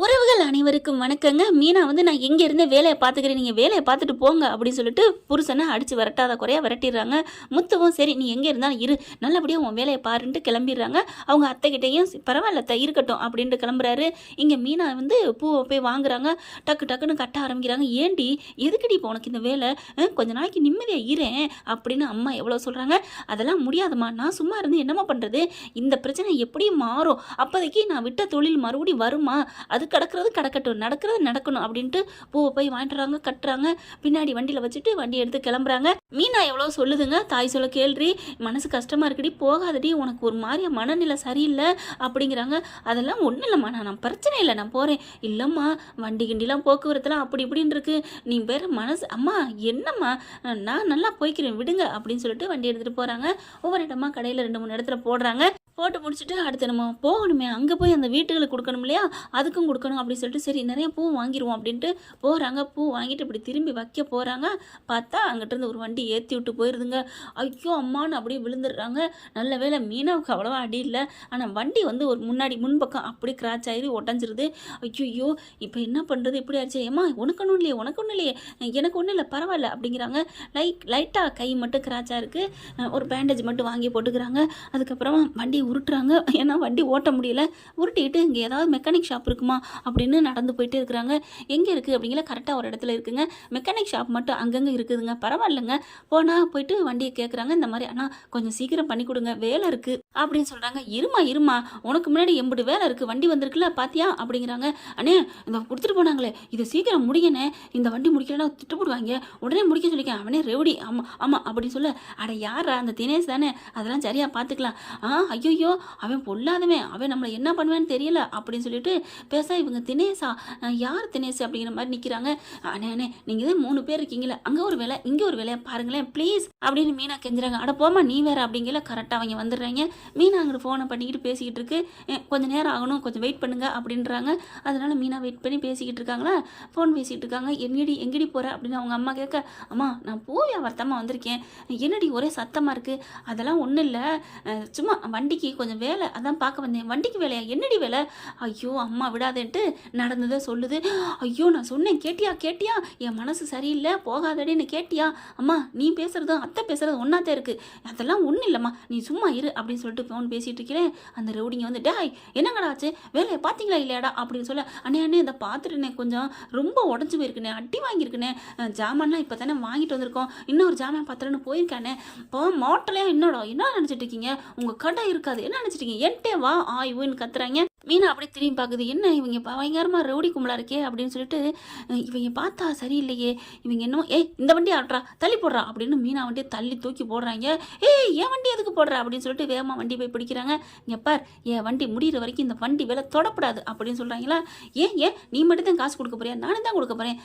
உறவுகள் அனைவருக்கும் வணக்கங்க. மீனா நான் எங்கே இருந்தே வேலையை பார்த்துக்கிறேன், நீங்கள் வேலையை பார்த்துட்டு போங்க அப்படின்னு சொல்லிட்டு புருஷனை அடித்து விரட்டாத குறையாக விரட்டிடுறாங்க. முத்துவும் சரி நீ எங்கே இருந்தாலும் இரு, நல்லபடியாக உன் வேலையை பாருன்ட்டு கிளம்பிடுறாங்க. அவங்க அத்தைக்கிட்டையும் பரவாயில்ல இருக்கட்டும் அப்படின்ட்டு கிளம்புறாரு. இங்கே மீனா பூவை போய் வாங்குறாங்க. டக்கு டக்குன்னு கட்ட ஆரம்பிக்கிறாங்க. ஏண்டி எதுக்குடி இப்போ உனக்கு இந்த வேலை, கொஞ்ச நாளைக்கு நிம்மதியாக இருறேன் அப்படின்னு அம்மா எவ்வளோ சொல்கிறாங்க. அதெல்லாம் முடியாதுமா, நான் சும்மா இருந்து என்னம்மா பண்ணுறது, இந்த பிரச்சனை எப்படி மாறும், அப்போதைக்கு நான் விட்ட தொழில் மறுபடியும் வருமா, அது கிடக்கிறது கிடக்கட்டும், நடக்கிறது நடக்கணும் அப்படின்ட்டு பூவை போய் வாங்கிட்டுறாங்க, கட்டுறாங்க. பின்னாடி வண்டியில் வச்சுட்டு வண்டி எடுத்து கிளம்புறாங்க. மீனா எவ்வளோ சொல்லுதுங்க, தாய் சொல்ல கேள்றி, மனசு கஷ்டமாக இருக்குடி, போகாதடி, உனக்கு ஒரு மாதிரியா மனநிலை சரியில்லை அப்படிங்கிறாங்க. அதெல்லாம் ஒன்றும் இல்லைம்மா, நான் பிரச்சனை இல்லை, நான் போகிறேன். இல்லைம்மா, வண்டி கிண்டிலாம் போக்குவரத்துலாம் அப்படி இப்படின்னு இருக்கு, நீ வேற மனசு, அம்மா என்னம்மா, நான் நல்லா போய்க்கிறேன் விடுங்க அப்படின்னு சொல்லிட்டு வண்டி எடுத்துகிட்டு போகிறாங்க. ஒவ்வொரு இடமா கடையில் 2-3 இடத்துல போடுறாங்க. போட்டு முடிச்சுட்டு அடுத்து நம்ம போகணுமே, அங்கே போய் அந்த வீட்டுகளுக்கு கொடுக்கணும் இல்லையா, அதுக்கும் கொடுக்கணும் அப்படின்னு சொல்லிட்டு சரி நிறைய பூ வாங்கிடுவோம் அப்படின்ட்டு போகிறாங்க. பூ வாங்கிட்டு இப்படி திரும்பி வைக்க போகிறாங்க. பார்த்தா அங்கிட்டிருந்து ஒரு வண்டி ஏற்றி விட்டு போயிடுதுங்க. ஐயோ அம்மான்னு அப்படியே விழுந்துடுறாங்க. நல்ல வேளை மீனாவுக்கு அவ்வளோவா அடி இல்லை, ஆனால் வண்டி ஒரு முன்பக்கம் அப்படி கிராச் ஆகி உடஞ்சிருது. ஐயோ இப்போ என்ன பண்ணுறது, இப்படி ஆச்சு, ஏம்மா உனக்கு ஒன்றும் இல்லையே, உனக்கு ஒன்றும் இல்லையே, எனக்கு ஒன்றும் இல்லை பரவாயில்ல அப்படிங்கிறாங்க. லைட்டாக கை மட்டும் கிராச்சாக இருக்குது, ஒரு பேண்டேஜ் மட்டும் வாங்கி போட்டுக்கிறாங்க. அதுக்கப்புறமா வண்டி உருட்டுறாங்க. ஏன்னா வண்டி ஓட்ட முடியல. உருட்டிட்டு இங்கே ஏதாவது மெக்கானிக் ஷாப் இருக்குமா அப்படின்னு நடந்து போயிட்டே இருக்கிறாங்க. எங்கே இருக்குது அப்படிங்கிற கரெக்டாக ஒரு இடத்துல இருக்குங்க. மெக்கானிக் ஷாப் மட்டும் அங்கங்கே இருக்குதுங்க. பரவாயில்லைங்க. போனால் போயிட்டு வண்டியை கேட்குறாங்க. இந்த மாதிரி அண்ணா கொஞ்சம் சீக்கிரம் பண்ணி கொடுங்க, வேலை இருக்குது அப்படின்னு சொல்கிறாங்க. இருமா உனக்கு முன்னாடி எம்பிட்டு வேலை இருக்குது, வண்டி வந்திருக்குல்ல பாத்தியா அப்படிங்கிறாங்க. அண்ணே இந்த கொடுத்துட்டு போனாங்களே, இதை சீக்கிரம் முடிங்கண்ணே, இந்த வண்டி முடிக்கலன்னா திட்டு போடுவாங்க, உடனே முடிக்க சொல்லிக்கேன். அவனே ரெவடி, ஆமாம் அப்படின்னு சொல்ல, அட யாரா அந்த தினேஷ் தானே, அதெல்லாம் சரியாக பார்த்துக்கலாம். ஐயோ அவன் பொல்லாதவன், அவன் நம்மளை என்ன பண்ணுவேன்னு தெரியல அப்படின்னு சொல்லிட்டு பேச, இவங்க தினேஷா, யார் தினேஷ் அப்படிங்கிற மாதிரி நிற்கிறாங்க. அண்ணே நீங்கள் தான் 3 பேர் இருக்கீங்களே, அங்கே ஒரு வேலை இங்கே ஒரு வேலையை பாருங்களேன் ப்ளீஸ் அப்படின்னு மீனா கெஞ்சுறாங்க. அட போமா நீ வேற அப்படிங்கிற கரெக்டாக அவங்க வந்துடுறாங்க. மீனா அங்கே ஃபோனை பண்ணிக்கிட்டு பேசிக்கிட்டு இருக்கு. கொஞ்சம் நேரம் ஆகணும், கொஞ்சம் வெயிட் பண்ணுங்க அப்படின்றாங்க. அதனால மீனா வெயிட் பண்ணி பேசிக்கிட்டு இருக்காங்களா, ஃபோன் பேசிக்கிட்டு இருக்காங்க. எங்கடி போகிற அப்படின்னு அவங்க அம்மா கேட்க, அம்மா நான் பூவியா வருத்தமாக வந்திருக்கேன், என்னடி ஒரே சத்தமாக இருக்குது, அதெல்லாம் ஒன்றும் இல்லை, சும்மா வண்டிக்கு கொஞ்சம் வேலை அதான் பார்க்க வந்தேன். வண்டிக்கு வேலையா, என்னடி வேலை, ஐயோ அம்மா விடாதேன்ட்டு நடந்ததை சொல்லுது. ஐயோ நான் சொன்னேன் கேட்டியா, என் மனசு சரியில்லை போகாதடின்னு கேட்டியா, அம்மா நீ பேசுறதும் அத்தை பேசுறது ஒன்றாத்தான் இருக்குது, அதெல்லாம் ஒன்றும் இல்லைம்மா நீ சும்மா இரு அப்படின்னு சொல்லிட்டு ஃபோன் பேசிகிட்டு இருக்கிறேன். அந்த ரவுடிங்க டேய் என்னங்கடா ஆச்சு, வேலையை பார்த்தீங்களா இல்லையாடா அப்படின்னு சொல்ல, அண்ணே இதை பார்த்துட்டுனே கொஞ்சம் ரொம்ப உடஞ்சி போயிருக்குண்ணே, அடி வாங்கியிருக்குண்ணே, ஜாமான்லாம் இப்போ தானே வாங்கிட்டு வந்திருக்கோம், இன்னொரு ஜாமான் பத்திரன்னு போயிருக்கானே, இப்போ மோட்டலையும் என்ன நினச்சிட்டு இருக்கீங்க, உங்கள் கடை இருக்காது என்ன நினச்சிட்டீங்க, என்கிட்டே வா ஆய்வுன்னு கத்துறாங்க. மீனா அப்படி திரும்பி பார்க்குது, என்ன இவங்க பயங்கரமாக ரவுடி கும்பலாக இருக்கே அப்படின்னு சொல்லிட்டு, இவங்க பார்த்தா சரியில்லையே, இவங்க என்னமோ இந்த வண்டி ஆட்டுறா தள்ளி போடுறா அப்படின்னு மீனா வண்டியை தள்ளி தூக்கி போடுறாங்க. என் வண்டி எதுக்கு போடுறா அப்படின்னு சொல்லிட்டு வேகமாக வண்டி போய் பிடிக்கிறாங்க. இங்கே பார் என் வண்டி முடிகிற வரைக்கும் இந்த வண்டி வேலை தொடப்படாது அப்படின்னு சொல்கிறாங்களா. ஏன் நீ மட்டும் தான் காசு கொடுக்க போறியா, நானும் தான் கொடுக்க போகிறேன்,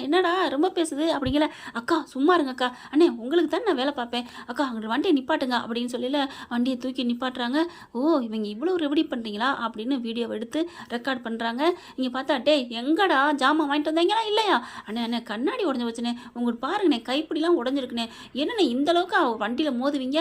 என்னடா ரொம்ப பேசுது அப்படிங்கிற. அக்கா சும்மா இருங்க அக்கா, அண்ணே உங்களுக்கு தான் நான் வேலை பார்ப்பேன், அக்கா அங்கே வண்டியை நிப்பாட்டுங்க அப்படின்னு சொல்லல வண்டியை தூக்கி நிப்பாட்டுறாங்க. ஓ இவங்க இவ்வளோ ரெவடி பண்ணுறீங்களா அப்படின்னு வீடியோ எடுத்து ரெக்கார்ட் பண்ணுறாங்க. இங்கே பார்த்தா எங்கடா ஜாமான் வாங்கிட்டு வந்தாங்களா இல்லையா, அண்ணே கண்ணாடி உடஞ்சி வச்சுனே, உங்களுக்கு பாருங்கண்ணே கைப்பிடிலாம் உடஞ்சிருக்குண்ணே, என்னண்ணே இந்த அளவுக்கு வண்டியில் மோதுவீங்க,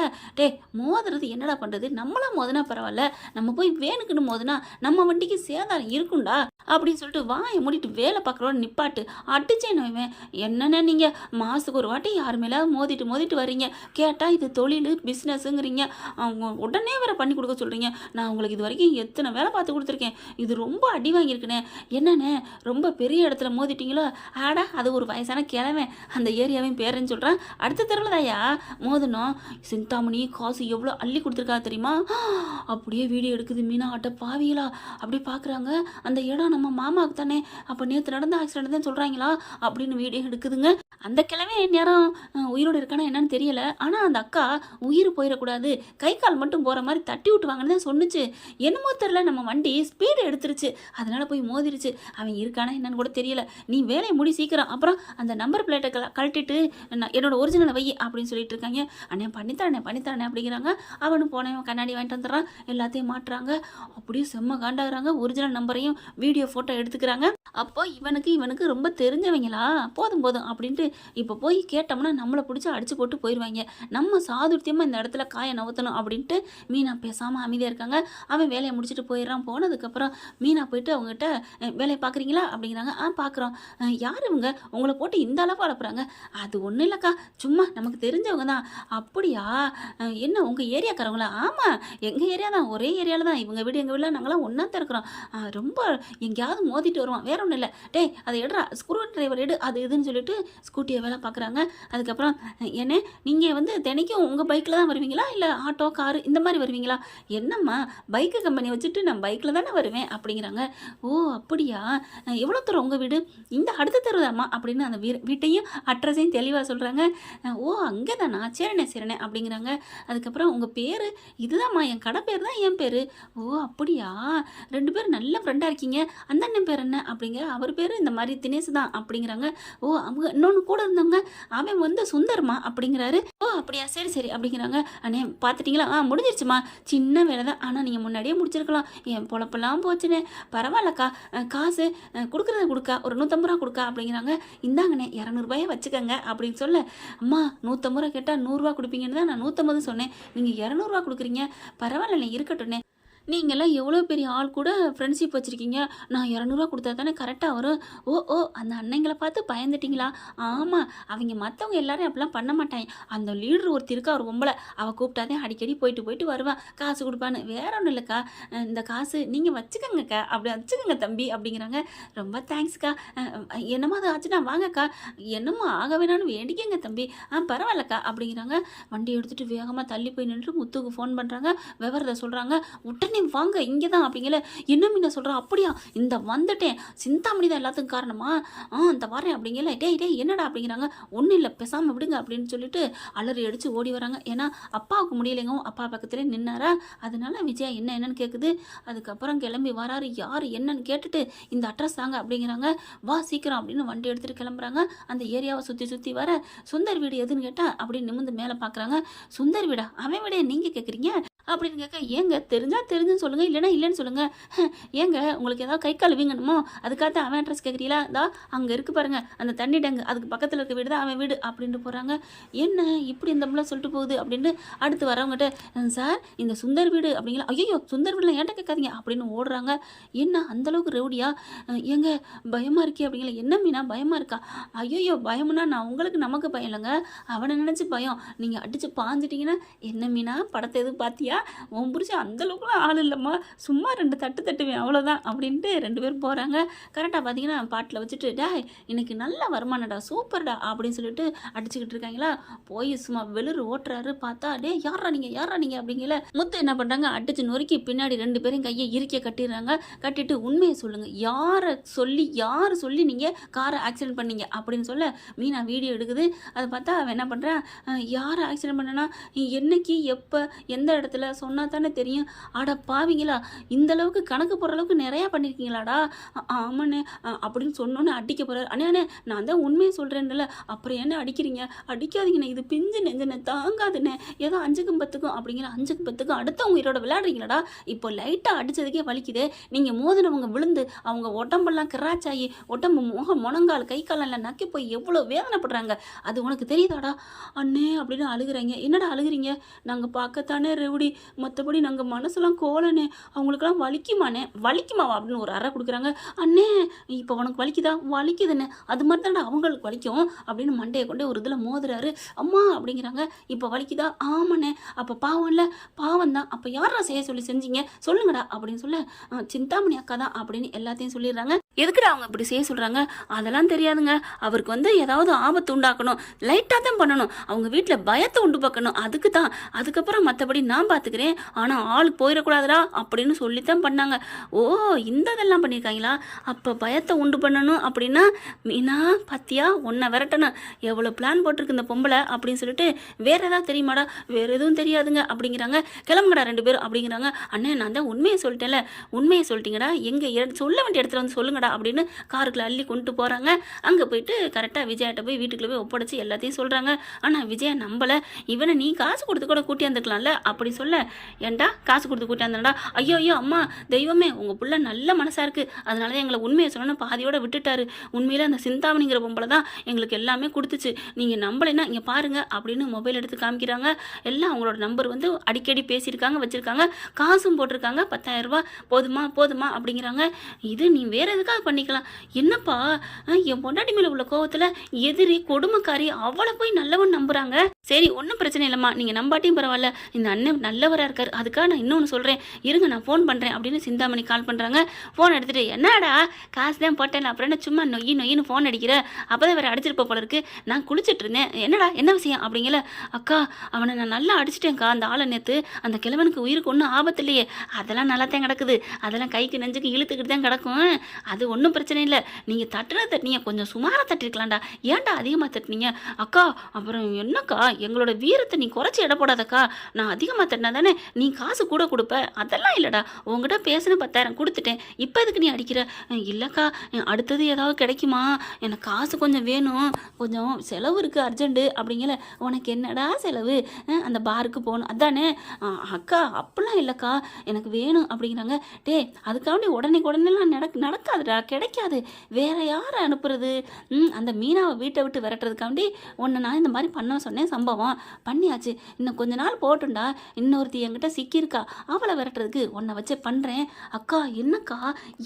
மோதுறது என்னடா பண்ணுறது, நம்மளாம் மோதுனா பரவாயில்ல, நம்ம போய் வேணுக்குன்னு மோதுனா நம்ம வண்டிக்கு சேதாரம் இருக்குண்டா அப்படின்னு சொல்லிட்டு வாயை மூடிட்டு வேலை பார்க்குறோன்னு நிப்பாட்டு அடிச்சேன்னு. என்னென்ன நீங்கள் மாதத்துக்கு ஒரு வாட்டி யார் மேலே மோதிட்டு வர்றீங்க, கேட்டால் இது தொழில் பிஸ்னஸுங்கிறீங்க, அவங்க உடனே வேறு பண்ணி கொடுக்க சொல்கிறீங்க, நான் உங்களுக்கு இது வரைக்கும் எத்தனை வேலை பார்த்து கொடுத்துருக்கேன், இது ரொம்ப அடி வாங்கியிருக்குண்ணே, என்னண்ணே ரொம்ப பெரிய இடத்துல மோதிட்டீங்களோ, ஆடா அது ஒரு வயசான கிழமை அந்த ஏரியாவையும் பேருன்னு சொல்கிறேன், அடுத்த தெருவில் தாயா மோதணும், சிந்தாமணி காசு எவ்வளோ அள்ளி கொடுத்துருக்கா தெரியுமா, அப்படியே வீடியோ எடுக்குது மீனா. ஆட்ட பாவிகளா அப்படி பார்க்குறாங்க, அந்த இடம் நம்ம மாமாவுக்கு தானே, அப்போ நேற்று நடந்த ஆக்சிடென்ட் தான் சொல்கிறாங்களா அப்படின்னு வீடியோ எடுக்குதுங்க. அந்த கிழமை நேரம் உயிரோடு இருக்கானா என்னன்னு தெரியல, ஆனால் அந்த அக்கா உயிர் போயிடக்கூடாது, கை கால் மட்டும் போகிற மாதிரி தட்டி விட்டுவாங்கன்னு தான் சொன்னுச்சு. என்னமோ தெரில நம்ம வண்டி ஸ்பீடு எடுத்துருச்சு, அதனால் போய் மோதிருச்சு, அவன் இருக்கானா என்னன்னு கூட தெரியல, நீ வேலையை முடி சீக்கிரம், அப்புறம் அந்த நம்பர் பிளேட்டை கழட்டிட்டு என்னோட ஒரிஜினலை வை அப்படின்னு சொல்லிட்டு இருக்காங்க. அண்ணே பண்ணித்தரேன் அப்படிங்கிறாங்க. அவனும் போனவன் கண்ணாடி வாங்கிட்டு வந்துடுறான், எல்லாத்தையும் மாட்டுறாங்க. அப்படியே செம்ம காண்டாகிறாங்க. ஒரிஜினல் நம்பரையும் வீடியோ வீடியோ ஃபோட்டோ எடுத்துக்கிறாங்க. அப்போ இவனுக்கு ரொம்ப தெரிஞ்சவங்களா, போதும் போதும் அப்படின்ட்டு இப்போ போய் கேட்டோம்னா நம்மளை பிடிச்சி அடிச்சு போட்டு போயிடுவாங்க. நம்ம சாதுர்த்தியமாக இந்த இடத்துல காயை நவுத்தணும் அப்படின்ட்டு மீனா பேசாமல் அமைதியாக இருக்காங்க. அவன் வேலையை முடிச்சுட்டு போயிடுறான். போனதுக்கப்புறம் மீனா போயிட்டு அவங்ககிட்ட வேலையை பார்க்குறீங்களா அப்படிங்கிறாங்க. பார்க்குறோம். யார் இவங்க உங்களை போட்டு இந்த அளவு அனுப்புகிறாங்க? அது ஒன்றும் இல்லைக்கா, சும்மா நமக்கு தெரிஞ்சவங்க தான். அப்படியா? என்ன உங்கள் ஏரியாக்காரங்களா? ஆமாம், எங்கள் ஏரியா தான், ஒரே ஏரியாவில் தான். இவங்க வீடு எங்கள் வீட்டில் நாங்களாம் ஒன்றா தான் இருக்கிறோம். ரொம்ப எங்கேயாவது மோதிட்டு வருவான், வேற ஒன்றும் இல்லை. டேய் அதை எடுறா, ஸ்க்ரூ டிரைவர் எடு, அது இதுன்னு சொல்லிட்டு ஸ்கூட்டியை வேலை பார்க்குறாங்க. அதுக்கப்புறம் என்ன நீங்கள் வந்து தினைக்கும் உங்கள் பைக்கில் தான் வருவீங்களா இல்லை ஆட்டோ காரு இந்த மாதிரி வருவீங்களா? என்னம்மா பைக்கு கம்பெனி வச்சுட்டு நான் பைக்கில் தானே வருவேன் அப்படிங்கிறாங்க. ஓ அப்படியா, எவ்வளோ தூரம் உங்கள் வீடு? இந்த அடுத்த தெருதாம்மா அப்படின்னு அந்த வீட்டையும் அட்ரஸையும் தெளிவாக சொல்கிறாங்க. ஓ அங்கே தானா, சரிண்ணே அப்படிங்கிறாங்க. அதுக்கப்புறம் உங்கள் பேர்? இதுதான்மா என் கடை பேர் தான் என் பேர். ஓ அப்படியா, 2 பேரும் நல்ல ஃப்ரெண்டாக இருக்கீங்க. அந்த அண்ணன் பேர் என்ன அப்படிங்கிற? அவர் பேர் இந்த மாதிரி தினேஷ் தான் அப்படிங்கிறாங்க. ஓ அவங்க இன்னொன்று கூட இருந்தவங்க, அவன் வந்து சுந்தர்மா அப்படிங்கிறாரு. ஓ அப்படியா, சரி அப்படிங்கிறாங்க. அண்ணே பார்த்துட்டிங்களா? முடிஞ்சிருச்சுமா, சின்ன வேலை தான், ஆனால் நீங்கள் முன்னாடியே முடிச்சிருக்கலாம். என் பொழப்பெல்லாம் போச்சுண்ணே. பரவாயில்லக்கா, காசு கொடுக்குறத கொடுக்கா, ஒரு 150 ரூபா கொடுக்கா அப்படிங்கிறாங்க. இந்தாங்கண்ணே 200 ரூபாயை வச்சுக்கோங்க அப்படின்னு சொல்ல, அம்மா 150 ரூபா கேட்டால் 100 ரூபா கொடுப்பீங்கன்னு தான் நான் 150 சொன்னேன், நீங்கள் 200 ரூபா கொடுக்குறீங்க, பரவாயில்லண்ணே இருக்கட்டும்ண்ணே. நீங்கள்லாம் எவ்வளோ பெரிய ஆள் கூட ஃப்ரெண்ட்ஷிப் வச்சுருக்கீங்க, நான் 200 கொடுத்தா தானே கரெக்டாக வரும். ஓ அந்த அண்ணங்களை பார்த்து பயந்துட்டிங்களா? ஆமாம், அவங்க மற்றவங்க எல்லாரும் அப்படிலாம் பண்ண மாட்டாங்க. அந்த லீடர் ஒருத்தர் இருக்கா, ஒரு பொம்பளை, அவள் கூப்பிட்டாதே அடிக்கடி போயிட்டு வருவான், காசு கொடுப்பான்னு. வேற ஒன்றும் இல்லைக்கா, இந்த காசு நீங்கள் வச்சுக்கோங்கக்கா, அப்படி வச்சுக்கோங்க தம்பி அப்படிங்கிறாங்க. ரொம்ப தேங்க்ஸ்க்கா, என்னமோ அது ஆச்சுன்னா வாங்கக்கா, என்னமோ ஆக வேணான்னு வேண்டிக்கங்க தம்பி. பரவாயில்லக்கா அப்படிங்கிறாங்க. வண்டி எடுத்துகிட்டு வேகமாக தள்ளி போய் நின்று முத்துக்கு ஃபோன் பண்ணுறாங்க. விவரத்தை சொல்கிறாங்க. உடனே வாங்க இங்கே தான் அப்படிங்கல. என்ன மீன சொல்கிறா? அப்படியா, இந்த வந்துட்டேன், சிந்தாமணி தான் எல்லாத்துக்கும் காரணமா? இந்த வரேன் அப்படிங்கல. டேய் என்னடா அப்படிங்கிறாங்க. ஒன்றும் இல்லை, பேசாமல் விடுங்க அப்படின்னு சொல்லிட்டு அலறி அடித்து ஓடி வராங்க. ஏன்னா அப்பாவுக்கு முடியலைங்க, அப்பா பக்கத்துலேயே நின்னாரா, அதனால விஜயா என்னன்னு கேட்குது. அதுக்கப்புறம் கிளம்பி வராரு. யார் என்னன்னு கேட்டுட்டு இந்த அட்ரஸ் தாங்க அப்படிங்கிறாங்க. வா சீக்கிரம் அப்படின்னு வண்டி எடுத்துகிட்டு கிளம்புறாங்க. அந்த ஏரியாவை சுற்றி வர சுந்தர் வீடு எதுன்னு கேட்டால் அப்படின்னு நிமிந்து மேலே பார்க்குறாங்க. சுந்தர் வீடா? அவன் வீட நீங்கள் கேட்குறீங்க அப்படின்னு கேட்க, ஏங்க தெரிஞ்சுன்னு சொல்லுங்கள், இல்லைன்னா இல்லைன்னு சொல்லுங்கள். ஏங்க உங்களுக்கு ஏதாவது கை கால் வீங்கணுமோ அதுக்காக அவன் அட்ரஸ் கேட்குறீங்களா? தான் அங்கே இருக்குது பாருங்கள் அந்த தண்ணி டேங்கு, அதுக்கு பக்கத்தில் இருக்க வீடு தான் அவன் வீடு அப்படின்ட்டு போகிறாங்க. என்ன இப்படி இந்த பிள்ளை சொல்லிட்டு போகுது அப்படின்னு அடுத்து வரவங்ககிட்ட, சார் இந்த சுந்தர் வீடு அப்படிங்களா? ஐயோ சுந்தர் வீடுலாம் ஏன்ட்ட கேட்காதீங்க அப்படின்னு ஓடுறாங்க. என்ன அந்தளவுக்கு ரவுடியா? ஏங்க பயமாக இருக்கே அப்படிங்களா? என்ன மீனா பயமாக இருக்கா? ஐயோ பயம்னா நான் உங்களுக்கு நமக்கு பயம் இல்லைங்க, அவனை நினச்சி பயம். நீங்கள் அடித்து பாஞ்சிட்டிங்கன்னா என்ன மீனா படத்தை எதுவும் பார்த்தியா? உன் புரிச்சு அந்தளவுக்குலாம் ஆள் இல்லைம்மா, சும்மா 2 தட்டு தட்டுவேன் அவ்வளோதான் அப்படின்ட்டு 2 பேரும் போகிறாங்க. கரெக்டாக பார்த்தீங்கன்னா பாட்டில் வச்சுட்டு, டாய் இன்னைக்கு நல்ல வருமானடா, சூப்பர்டா அப்படின்னு சொல்லிட்டு அடிச்சுக்கிட்டு இருக்காங்களா. போய் சும்மா வெளிர் ஓட்டுறாரு. பார்த்தா டே யாரா நீங்கள் அப்படிங்கல. முத்து என்ன பண்ணுறாங்க, அடிச்சு நொறுக்கி பின்னாடி 2 பேரும் கையை இறுக்கிய கட்டிடுறாங்க. கட்டிட்டு உண்மையை சொல்லுங்கள், யார் சொல்லி நீங்கள் காரை ஆக்சிடென்ட் பண்ணீங்க அப்படின்னு சொல்ல மீனா வீடியோ எடுக்குது. அதை பார்த்தா அவன் என்ன பண்ணுறான், யார் ஆக்சிடென்ட் பண்ணனா, என்னைக்கு எப்போ எந்த இடத்துல சொன்னா தானே தெரியும். அட பாவீங்களா, இந்த அளவுக்கு கணக்கு போடுற அளவுக்கு நிறையா பண்ணியிருக்கீங்களாடா? ஆமாண்ணே அப்படின்னு சொன்னோன்னே அடிக்க போகிறார். அண்ணே நான் தான் உண்மையை சொல்கிறேன்ல, அப்புறம் என்ன அடிக்கிறீங்க? அடிக்காதீங்கண்ணே, இது பிஞ்சு நெஞ்சண்ணே, தாங்காதுண்ணே, ஏதோ 5க்கும் 10க்கும் அப்படிங்கிற 5க்கும் 10க்கும் அடுத்தவங்க உயிரோட விளையாடுறீங்களாடா? இப்போ லைட்டாக அடித்ததுக்கே வலிக்குது. நீங்கள் மோதினவங்க விழுந்து அவங்க உடம்பெல்லாம் கிராச்சாகி உடம்பு முனங்கால் கை காலெல்லாம் நக்கி போய் எவ்வளோ வேதனைப்படுறாங்க, அது உனக்கு தெரியுதாடா அண்ணே அப்படின்னு அழுகுறாங்க. என்னடா அழுகுறீங்க? நாங்கள் பார்க்கத்தானே ரெவுடி, மற்றபடி நாங்கள் மனசெல்லாம் கோலனே, அவங்களுக்கெல்லாம் வலிக்குமாவா அப்படின்னு ஒரு அறை கொடுக்குறாங்க. அண்ணே இப்போ உனக்கு வலிக்குதா? வலிக்குதுண்ணே, அது மாதிரி தானே அவங்களுக்கு வலிக்கும் அப்படின்னு மண்டையை கொண்டே ஒரு இதில் மோதுறாரு. அம்மா அப்படிங்கிறாங்க. இப்போ வலிக்குதா? ஆமாண்ணே. அப்போ பாவம் இல்லை? பாவம் தான். அப்போ யாரா செய்ய சொல்லி செஞ்சீங்க சொல்லுங்கடா அப்படின்னு சொல்ல, சிந்தாமணி அக்கா தான் அப்படின்னு எல்லாத்தையும் சொல்லிடுறாங்க. எதுக்குடா அவங்க இப்படி செய்ய சொல்கிறாங்க? அதெல்லாம் தெரியாதுங்க, அவருக்கு வந்து ஏதாவது ஆபத்து உண்டாக்கணும், லைட்டாக தான் பண்ணணும், அவங்க வீட்டில் பயத்தை உண்டு பார்க்கணும், அதுக்கு தான். அதுக்கப்புறம் மற்றபடி நான் பார்த்துக்கிறேன், ஆனால் ஆள் போயிடக்கூடாதுடா அப்படின்னு சொல்லித்தான் பண்ணாங்க. ஓ இந்த இதெல்லாம் பண்ணியிருக்காங்களா? அப்போ பயத்தை உண்டு பண்ணணும் அப்படின்னா மீனா பத்தியா உன்னை விரட்டணும், எவ்வளோ பிளான் போட்டிருக்கு இந்த பொம்பளை அப்படின்னு சொல்லிட்டு, வேற ஏதாவது தெரியுமாடா? வேறு எதுவும் தெரியாதுங்க அப்படிங்கிறாங்க. கிளம்புங்கடா 2 பேரும் அப்படிங்கிறாங்க. அண்ணே நான் தான் உண்மையை சொல்லிட்டேன்ல, உண்மையை சொல்லிட்டீங்கடா, எங்கே சொல்ல வேண்டிய இடத்துல வந்து சொல்லுங்கடா அப்படின்னு காருக்குள்ள அள்ளி கொண்டு போகிறாங்க. அங்கே போயிட்டு கரெக்டாக விஜயாட்ட போய் வீட்டுக்குள்ளே போய் ஒப்படைச்சி எல்லாத்தையும் சொல்கிறாங்க. ஆனால் விஜயா நம்பலை. இவனை நீ காசு கொடுத்து கூட கூட்டி வந்துக்கலாம்ல அப்படி சொல்ல, சொல்ல, ஏன்டா காசு கொடுத்து கூட்டாந்தடா. ஐயோ ஐயோ அம்மா தெய்வமே, உங்கள் புள்ள நல்ல மனசாக இருக்குது, அதனால தான் எங்களை உண்மையை சொல்லணும்னு பாதியோட விட்டுட்டாரு. உண்மையில அந்த சிந்தாமணிங்கிற பொம்பளை தான் எங்களுக்கு எல்லாமே கொடுத்துச்சு. நீங்கள் நம்பலைன்னா இங்கே பாருங்க அப்படின்னு மொபைல் எடுத்து காமிக்கிறாங்க. எல்லாம் அவங்களோட நம்பர் வந்து அடிக்கடி பேசியிருக்காங்க, வச்சுருக்காங்க, காசும் போட்டிருக்காங்க. 10,000 ரூபா போதுமா போதுமா அப்படிங்கிறாங்க. இது நீ வேற எதுக்காக பண்ணிக்கலாம். என்னப்பா என் பொண்டாட்டி மேலே உள்ள கோவத்தில் எதிரி கொடுமைக்காரி அவளை போய் நல்லவன் நம்புறாங்க. சரி ஒன்றும் பிரச்சனை இல்லைம்மா, நீங்கள் நம்பாட்டியும் பரவாயில்ல, இந்த அண்ணன் நல்லவராக இருக்கார், அதுக்காக நான் இன்னொன்று சொல்கிறேன், இருங்க நான் ஃபோன் பண்ணுறேன் அப்படின்னு சிந்தாமணி கால் பண்ணுறாங்க. ஃபோன் எடுத்துகிட்டு, என்னடா காசு தான் போட்டேன், அப்புறம் என்ன சும்மா நொய்யின்னு ஃபோன் அடிக்கிற, அப்போ தான் வேறு அடிச்சிருப்ப போல இருக்கு, நான் குளிச்சுட்டு இருந்தேன், என்னடா என்ன விஷயம் அப்படிங்கல. அக்கா அவனை நான் நல்லா அடிச்சிட்டேன்க்கா, அந்த ஆளை நேற்று, அந்த கிழவனுக்கு உயிருக்கு ஒன்றும் ஆபத்து இல்லையே, அதெல்லாம் நல்லா தான் கிடக்குது, அதெல்லாம் கைக்கு நெஞ்சுக்கு இழுத்துக்கிட்டு தான் கிடக்கும், அது ஒன்றும் பிரச்சனை இல்லை, நீங்கள் தட்டினீங்க கொஞ்சம் சுமாராக தட்டிருக்கலாம்டா, ஏன்டா அதிகமாக தட்டினீங்க அக்கா, அப்புறம் என்னக்கா எங்களோட வீரத்தை நீ குறைச்சி எடை போடாதக்கா, நான் அதிகமாக தட்டினா தானே நீ காசு கூட கொடுப்ப, அதெல்லாம் இல்லைடா, உங்ககிட்ட பேசுன 10,000 கொடுத்துட்டேன், இப்போ எதுக்கு நீ அடிக்கிற. இல்லைக்கா அடுத்தது ஏதாவது கிடைக்குமா, எனக்கு காசு கொஞ்சம் வேணும், கொஞ்சம் செலவு இருக்குது அர்ஜென்ட்டு அப்படிங்கல. உனக்கு என்னடா செலவு, அந்த பாருக்கு போகணும் அதானே. அக்கா அப்படிலாம் இல்லைக்கா எனக்கு வேணும் அப்படிங்கிறாங்க. டே அதுக்காண்டி உடனேலாம் நடக்காதுடா, கிடைக்காது, வேற யாரை அனுப்புறது. அந்த மீனாவை வீட்டை விட்டு விரட்டுறதுக்காண்டி உன்னை நான் இந்த மாதிரி பண்ண சொன்னேன், சம்பவம் பண்ணியாச்சு, இன்னும் கொஞ்ச நாள் போட்டுண்டா, இன்னொருத்தி என்கிட்ட சிக்கியிருக்கா, அவளை விரட்டுறதுக்கு உன்னை வச்சு பண்ணுறேன். அக்கா என்னக்கா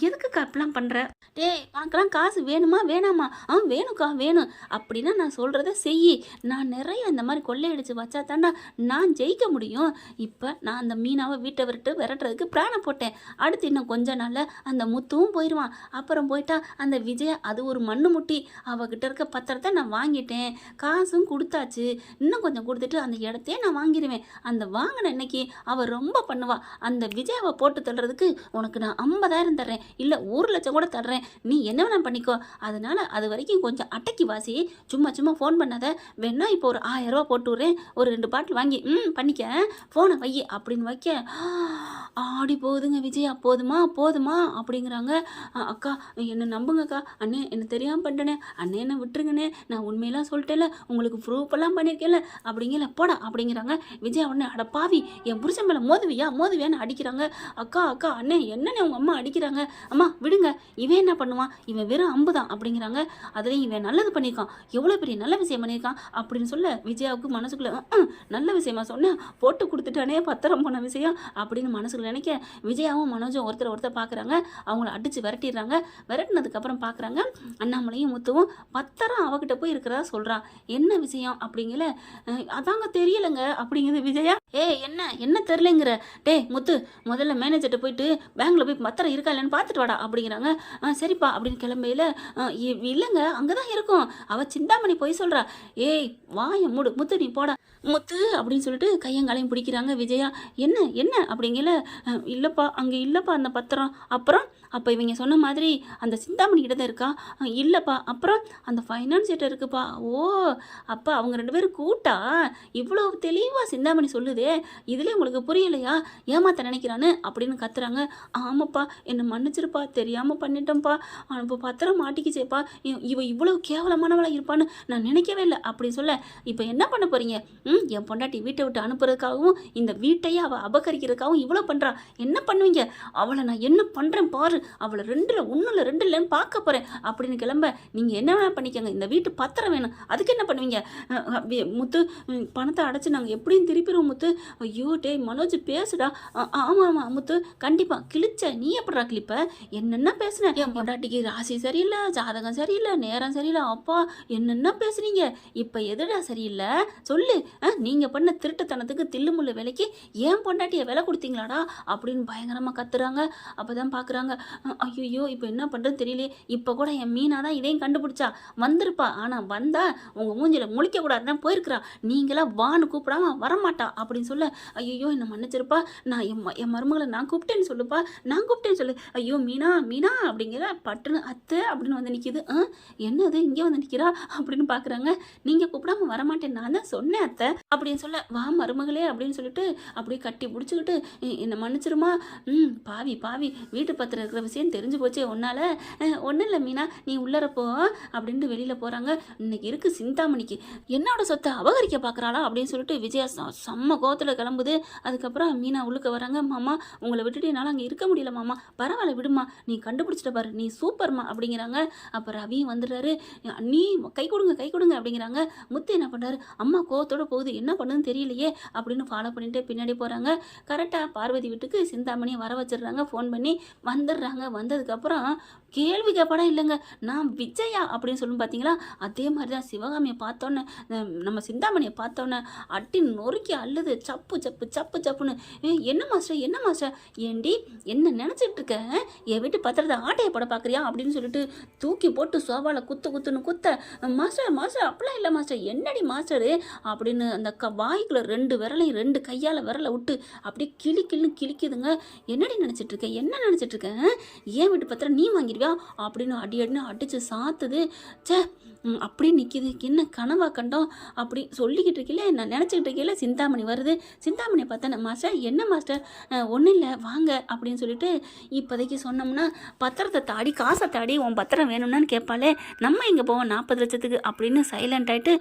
எதுக்குக்கா இப்படிலாம் பண்ணுற. டேய் உனக்கெல்லாம் காசு வேணுமா வேணாமா. வேணுக்கா வேணும் அப்படின்னா நான் சொல்கிறத செய், நான் நிறைய இந்த மாதிரி கொள்ளையடிச்சு வச்சா தாண்டா நான் ஜெயிக்க முடியும். இப்போ நான் அந்த மீனாவை வீட்டை விரட்டுறதுக்கு பிளானை போட்டேன், அடுத்து இன்னும் கொஞ்ச நாளில் அந்த முத்துவும் போயிடுவான், அப்புறம் போயிட்டா அந்த விஜயா அது ஒரு மண்ணு முட்டி, அவகிட்ட இருக்க பத்திரத்தை நான் வாங்கிட்டேன், காசும் கொடுத்தாச்சு, இன்னும் கொஞ்சம் கொடுத்துட்டு அந்த இடத்தையே நான் வாங்கிடுவேன். அந்த வாங்கின இன்னைக்கு அவள் ரொம்ப பண்ணுவா, அந்த விஜயாவை போட்டு தள்ளுறதுக்கு உனக்கு நான் 50,000 தர்றேன், இல்லை 1,00,000 கூட தர்றேன், நீ என்ன வேணா பண்ணிக்கோ, அதனால அது வரைக்கும் கொஞ்சம் அட்டைக்கு வாசி, சும்மா ஃபோன் பண்ணாத, வேணா இப்போ ஒரு 1000 ரூபா போட்டு விட்றேன், ஒரு 2 பாட்டில் வாங்கி பண்ணிக்க, ஃபோனை வை அப்படின்னு வைக்க ஆடி போகுதுங்க விஜயா. போதுமா அப்படிங்கிறாங்க. அக்கா என்னை நம்புங்கக்கா, அண்ணே என்ன தெரியாமல் பண்ணிட்டேனே, அண்ணே என்ன விட்டுருங்கண்ணே, நான் உண்மையெல்லாம் சொல்லிட்டேல, உங்களுக்கு ப்ரூஃப் எல்லாம் பண்ணியிருக்கேன்ல அப்படிங்கல, போடா அப்படிங்கிறாங்க. விஜயா உடனே அட பாவி என் புருஷன் மேலே மோதுவியான்னு அடிக்கிறாங்க. அக்கா அண்ணே என்னண்ணே உங்கள் அம்மா அடிக்கிறாங்க, அம்மா விடுங்க, இவன் என்ன பண்ணுவான், இவன் வெறும் அம்பு தான் அப்படிங்கிறாங்க. அதுலேயும் இவன் நல்லது பண்ணியிருக்கான், எவ்வளோ பெரிய நல்ல விஷயம் பண்ணியிருக்கான் அப்படின்னு சொல்ல விஜயாவுக்கு மனசுக்குள்ள நல்ல விஷயமா சொன்னேன், போட்டு கொடுத்துட்டானே பத்திரம் போன விஷயம் அப்படின்னு மனசுக்குள்ள நினைக்க, விஜயாவும் மனோஜும் ஒருத்தர் பார்க்குறாங்க, அவங்கள அடித்து விரட்டிடுறாங்க. விரட்டினதுக்கப்புறம் பார்க்குறாங்க அண்ணாமலையும் முத்துவும் பத்திரம் அவகிட்ட போய் இருக்கிறதா சொல்கிறான். என்ன விஷயம் அப்படிங்கல, அதாங்க தெரியலைங்க அப்படிங்குது விஜயா. என்ன தெரியலைங்கிற, டே முத்து முதல்ல மேனேஜர்கிட்ட போயிட்டு பேங்க்ல போய் பத்திரம் இருக்கா இல்லைன்னு பார்த்துட்டு வாடா அப்படிங்கிறாங்க. சரிப்பா அப்படின்னு கிளம்பையில, இல்லைங்க அங்கே தான் இருக்கும், அவள் சிந்தாமணி போய் சொல்கிறா. ஏய் வாய மூடு முத்து, நீ போடா முத்து அப்படின்னு சொல்லிட்டு கையங்காலையும் பிடிக்கிறாங்க விஜயா. என்ன அப்படிங்கல, இல்லைப்பா அங்கே இல்லைப்பா அந்த பத்திரம், அப்புறம் அப்போ இவங்க சொன்ன மாதிரி அந்த சிந்தாமணி கிட்ட தான் இருக்கா, இல்லைப்பா அப்புறம் அந்த ஃபைனான்ஸ் கிட்ட இருக்குப்பா. ஓ அப்போ அவங்க 2 பேரும் கூட்டா, இவ்வளோ தெளிவாக சிந்தாமணி சொல்லுதே, இதுலேயே உங்களுக்கு புரியலையா, ஏமாத்த நினைக்கிறான்னு அப்படின்னு கத்துறாங்க. ஆமாப்பா என்னை மன்னிச்சிருப்பா, தெரியாமல் பண்ணிட்டோம்ப்பா, இப்போ பத்திரம் மாட்டிக்கிச்சேப்பா, இவ இவ்வளோ கேவலமானவளாக இருப்பான்னு நான் நினைக்கவே இல்லை அப்படின்னு சொல்ல, இப்போ என்ன பண்ண போகிறீங்க, என் பொண்டாட்டி வீட்டை விட்டு அனுப்புறதுக்காகவும் இந்த வீட்டையே அவள் அபகரிக்கிறதுக்காகவும் இவ்வளோ பண்ணுறா, என்ன பண்ணுவீங்க, அவளை நான் என்ன பண்ணுறேன் பாரு, அவளை 2ல் 1ல் 2ல் பார்க்க போகிறேன் அப்படின்னு கிளம்ப, நீங்கள் என்ன வேணால் பண்ணிக்கோங்க, இந்த வீட்டு பத்திரம் வேணும், அதுக்கு என்ன பண்ணுவீங்க. முத்து பணத்தை அடைச்சி நாங்கள் எப்படியும் திருப்பிடுவோம் முத்து. ஐயோ டேய் மனோஜ் பேசுடா. ஆமாம் முத்து கண்டிப்பாக கிழிச்ச, நீ எப்படா கிழிப்ப, என்னென்ன பேசுன, என் பொண்டாட்டிக்கு ராசி சரியில்லை, ஜாதகம் சரியில்லை, நேரம் சரியில்லை, அப்பா என்னென்ன பேசுனீங்க, இப்போ எதுடா சரியில்லை சொல்லு, நீங்கள் பண்ண திருட்டுத்தனத்துக்கு தில்லுமுள்ள விலைக்கு ஏன் பொண்டாட்டியை விலை கொடுத்தீங்களாடா அப்படின்னு பயங்கரமாக கத்துறாங்க. அப்போ தான் பார்க்குறாங்க, ஐயோ இப்போ என்ன பண்ணுறது தெரியலையே, இப்போ கூட என் மீனா தான் இதையும் கண்டுபிடிச்சா வந்திருப்பா, ஆனால் வந்தா உங்கள் மூஞ்சில் முழிக்கக்கூடாதுதான் போயிருக்கிறா, நீங்களாம் வான்னு கூப்பிடாம வரமாட்டா அப்படின்னு சொல்ல, ஐயோ என்னை மன்னிச்சிருப்பா, நான் என் மருமகளை நான் கூப்பிட்டேன்னு சொல்லுப்பா, நான் கூப்பிட்டேன்னு சொல்லு, ஐயோ மீனா அப்படிங்கிற பட்டுன்னு அத்தை அப்படின்னு வந்து நிற்கிது. என்னது இங்கே வந்து நிற்கிறா அப்படின்னு பார்க்குறாங்க. நீங்கள் கூப்பிடாம வரமாட்டேன், நான் தான் சொன்னேன் அத்தை அப்படின்னு சொல்ல, வா மருமகளே அப்படின்னு சொல்லிட்டு அப்படியே கட்டி பிடிச்சிக்கிட்டு என்னை மன்னிச்சிருமா, பாவி வீட்டு பத்திரம் இருக்கிற இருக்கிற விஷயம் தெரிஞ்சு போச்சே உன்னால், ஒன்றும் இல்லை மீனா நீ உள்ளறப்போ அப்படின்ட்டு வெளியில் போகிறாங்க. இன்னைக்கு இருக்குது சிந்தாமணிக்கு என்னோட சொத்தை அபகரிக்க பார்க்குறாளா அப்படின்னு சொல்லிட்டு விஜயா செம்ம கோவத்தில் கிளம்புது. அதுக்கப்புறம் மீனா உள்ளுக்க வராங்க. மாமா உங்களை விட்டுட்டு என்னால் அங்கே இருக்க முடியல மாமா, பரவாயில்ல விடுமா, நீ கண்டுபிடிச்சிட்ட பாரு, நீ சூப்பர்மா அப்படிங்கிறாங்க. அப்போ ரவியும் வந்துடுறாரு. நீ கை கொடுங்க அப்படிங்கிறாங்க. முத்து என்ன பண்ணுறாரு, அம்மா கோவத்தோட போகுது என்ன பண்ணுன்னு தெரியலையே அப்படின்னு ஃபாலோ பண்ணிட்டு பின்னாடி போகிறாங்க. கரெக்டாக பார்வதி வீட்டுக்கு சிந்தாமணியை வர வச்சிடுறாங்க. ஃபோன் பண்ணி வந்துடுறாங்க. வந்ததுக்கப்புறம் கேள்வி கேட்பாடா இல்லைங்க, நான் விஜயா அப்படின்னு சொல்லணும் பார்த்தீங்களா, அதே மாதிரி தான் சிவகாமியை பார்த்தோன்னே நம்ம சிந்தாமணியை பார்த்தோன்னே அட்டி நொறுக்கி அள்ளுது. சப்பு சப்பு சப்பு சப்புன்னு. என்ன மாஸ்டர் ஏண்டி என்ன நினச்சிட்டு இருக்க, என் வீட்டு பத்திரத்தை ஆட்டையை போட பார்க்குறியா அப்படின்னு சொல்லிட்டு தூக்கி போட்டு சோபாவில் குத்துன்னு குத்த. மாஸ்டர் அப்படிலாம் இல்லை மாஸ்டர், என்னடி மாஸ்டரு அப்படின்னு அந்த வாய்க்குள்ள 2 விரலையும் 2 கையால் விரலை விட்டு அப்படியே கிளிக்குதுங்க. என்னடி நினச்சிட்டு இருக்க, ஏன் வீட்டு பத்திரம் நீ வாங்கிடுவியா அப்படின்னு அடின்னு அடித்து சாத்துது. சே அப்படி நிற்கிது. என்ன கனவா கண்டோம் அப்படி சொல்லிக்கிட்டு இருக்கல, நான் நினச்சிக்கிட்டு இருக்கல சிந்தாமணி வருது. சிந்தாமணியை பார்த்தேன். மாஸ்டர் என்ன மாஸ்டர், ஒன்றும் இல்லை வாங்க அப்படின்னு சொல்லிட்டு இப்போதைக்கு சொன்னோம்னா பத்திரத்தை தாடி காசை தாடி உன் பத்திரம் வேணும்னான்னு கேட்பாளே, நம்ம இங்கே போவோம் 40 லட்சத்துக்கு அப்படின்னு சைலண்ட் ஆகிட்டு,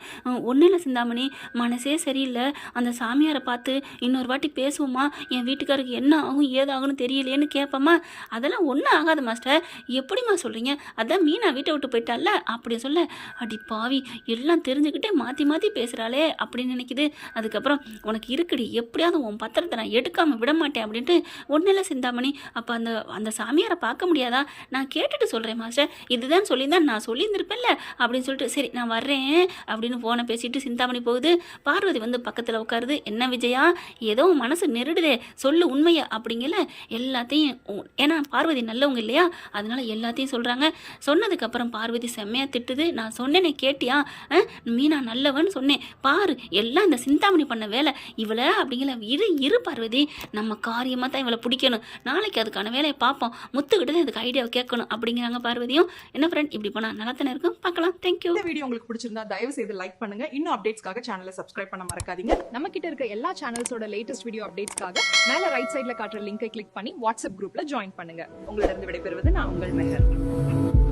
ஒன்றும் இல்லை சிந்தாமணி மனசே சரியில்லை, அந்த சாமியாரை பார்த்து இன்னொரு வாட்டி பேசுவோமா, என் வீட்டுக்காருக்கு என்ன ஆகும் ஏதாகும்னு தெரியலையேன்னு கேட்போமா. அதெல்லாம் ஒன்றும் ஆகாது மாஸ்டர், எப்படிம்மா சொல்கிறீங்க, அதான் மீனா வீட்டை விட்டு போயிட்டால அப்படின்னு சொல்ல, அடி பாவி எல்லாம் தெரிஞ்சுக்கிட்டே மாற்றி பேசுகிறாளே அப்படின்னு நினைக்குது. அதுக்கப்புறம் உனக்கு இருக்குடி, எப்படியாவது உன் பத்திரத்தை நான் எடுக்காமல் விட மாட்டேன் அப்படின்ட்டு. ஒன்றும் இல்லை சிந்தாமணி, அப்போ அந்த சாமியாரை பார்க்க முடியாதா, நான் கேட்டுட்டு சொல்கிறேன் மாஸ்டர், இதுதான் சொல்லியிருந்தேன் நான் சொல்லியிருந்திருப்பேன்ல அப்படின்னு சொல்லிட்டு, சரி நான் வர்றேன் அப்படின்னு ஃபோனை பேசிட்டு சிந்தாமணி போகுது. பார்வதி வந்து பக்கத்தில் உட்காருது. என்ன விஜயா ஏதோ மனசு நெருடுதே, சொல்லு உண்மையா அப்படிங்கல எல்லாத்தையும். ஏன்னா பார்வதி நல்லவங்க இல்லையா, அதனால எல்லாத்தையும் சொல்கிறாங்க. சொன்னதுக்கப்புறம் பார்வதி செம்மையாக திட்டுது. நான் சொன்னேனே கேட்டியா, மீனா நல்லவன்னு சொன்னேன் பாரு, எல்லாம் இந்த சிந்தாமணி பண்ண வேலை இவளை அப்படிங்கிற. இரு பார்வதி, நம்ம காரியமாக தான் இவளை பிடிக்கணும், நாளைக்கு அதுக்கான வேலையை பார்ப்போம், முத்துக்கிட்டு தான் இதுக்கு ஐடியாவை கேட்கணும் அப்படிங்கிறாங்க பார்வதியும். என்ன ஃப்ரெண்ட் இப்படி போனால் நல்லா தானே இருக்கும், பார்க்கலாம். தேங்க்யூ. இந்த வீடியோ உங்களுக்கு பிடிச்சிருந்தா தயவு செய்து லைக் பண்ணுங்க. இன்னும் அப்டேட்ஸ்க்காக சேனலை சப்ஸ்கிரைப் பண்ண மறக்காதீங்க. நம்ம கிட்ட இருக்க எல்லா சேனல்ஸோட லேட்டஸ்ட் வீடியோ அப்டேட்ஸ்க்காக மேல ரைட் சைட்ல காட்டுற லிங்கை கிளிக் பண்ணி வாட்ஸ்அப் குரூப்ல ஜாயின் பண்ணுங்க. உங்களிடம் விடைபெறுவது நான் உங்கள் மெஹர்.